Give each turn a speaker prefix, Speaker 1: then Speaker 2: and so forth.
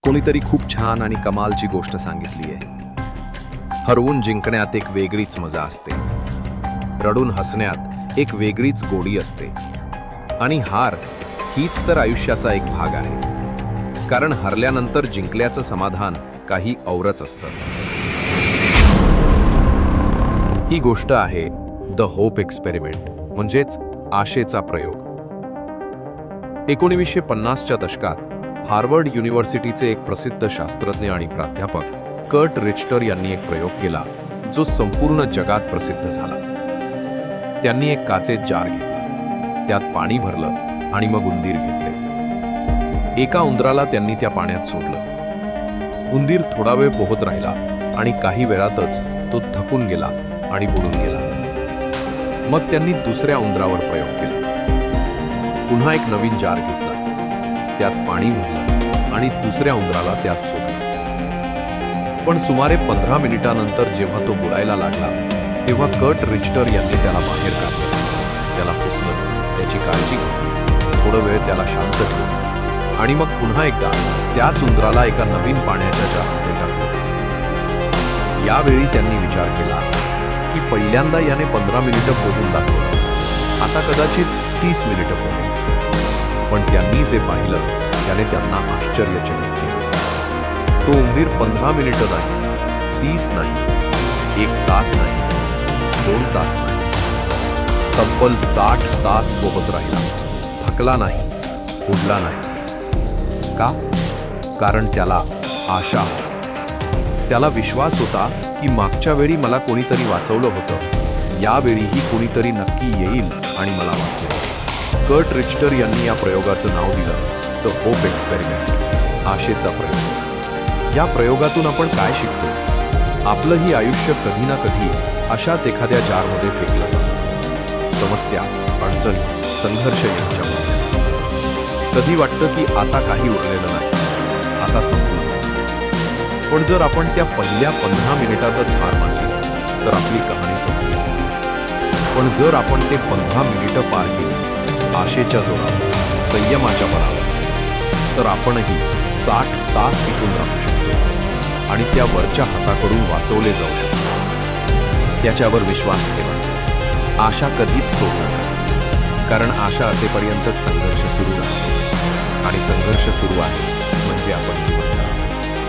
Speaker 1: कोणीतरी खूप छान आणि कमालची गोष्ट सांगितली आहे. हरवून जिंकण्यात एक वेगळीच मजा असते. रडून हसण्यात एक वेगळीच गोडी असते. आणि हार हीच तर आयुष्याचा एक भाग आहे. कारण हरल्यानंतर जिंकल्याचं समाधान काही औरच असतं. ही गोष्ट आहे द होप एक्सपेरिमेंट, म्हणजेच आशेचा प्रयोग. 1950च्या दशकात हार्वर्ड युनिव्हर्सिटीचे एक प्रसिद्ध शास्त्रज्ञ आणि प्राध्यापक कर्ट रिच्टर यांनी एक प्रयोग केला जो संपूर्ण जगात प्रसिद्ध झाला. त्यांनी एक काचेत जार घेतला, त्यात पाणी भरलं आणि मग उंदीर घेतले. एका उंदराला त्यांनी त्या पाण्यात सोडलं. उंदीर थोडा वेळ पोहत राहिला आणि काही वेळातच तो थकून गेला आणि बुडून गेला. मग त्यांनी दुसऱ्या उंदरावर प्रयोग केला. पुन्हा एक नवीन जार घेतला, त्यात पाणी भरलं आणि दुसऱ्या उंदराला त्यात सोडलं. पण सुमारे 15 मिनिटांनंतर जेव्हा तो बुडायला लागला तेव्हा कर्ट रिच्टर यांनी त्याला बाहेर काढलं. त्याला पुसलं, त्याची काळजी घेतली, थोडं वेळ त्याला शांत ठेवलं आणि मग पुन्हा एकदा त्याच उंदराला एका नवीन पाण्याच्या जारमध्ये टाकलं. यावेळी त्यांनी विचार केला की पहिल्यांदा याने 15 मिनिटं पोहून दाखवलं, आता कदाचित 30 मिनिटं पोहेल. पण त्यांनी जे पाहिलं त्याने त्यांना आश्चर्यचकित केलं. तो उंदीर 15 मिनिटं नाही, 30 नाही, 1 तास नाही, 2 तास नाही, तब्बल 60 तास पोहत राहिला. थकला नाही, बुडला नाही. का? कारण त्याला आशा होती. त्याला विश्वास होता की मागच्या वेळी मला कोणीतरी वाचवलं होतं, यावेळीही कोणीतरी नक्की येईल आणि मला वाचवेल. कर्ट रिच्टर यांनी या प्रयोगाचं नाव दिलं द होप एक्सपेरिमेंट, आशेचा प्रयोग. या प्रयोगातून आपण काय शिकतो? आपलंही आयुष्य कधी ना कधी अशाच एखाद्या जारमध्ये फेकलं जातं. समस्या, अडचणी, संघर्ष यांच्यामध्ये. कधी वाटतं की आता काही उरलेलं नाही, आता संपलं. पण जर आपण त्या पहिल्या 15 मिनिटातच हार मानली तर आपली कहाणी संपली. पण जर आपण ते 15 मिनिटं पार केली आशेच्या जोरावर, संयमाच्या बळावर, तर आपणही 60 तास टिकून राहू शकतो आणि त्या वरच्या हाताकडून वाचवले जाऊ शकतो. त्याच्यावर विश्वास ठेवा. आशा कधीच सोडू नका, कारण आशा असेपर्यंतच संघर्ष सुरू राहतो आणि संघर्ष सुरू आहे म्हणजे आपण जिवंत आहोत.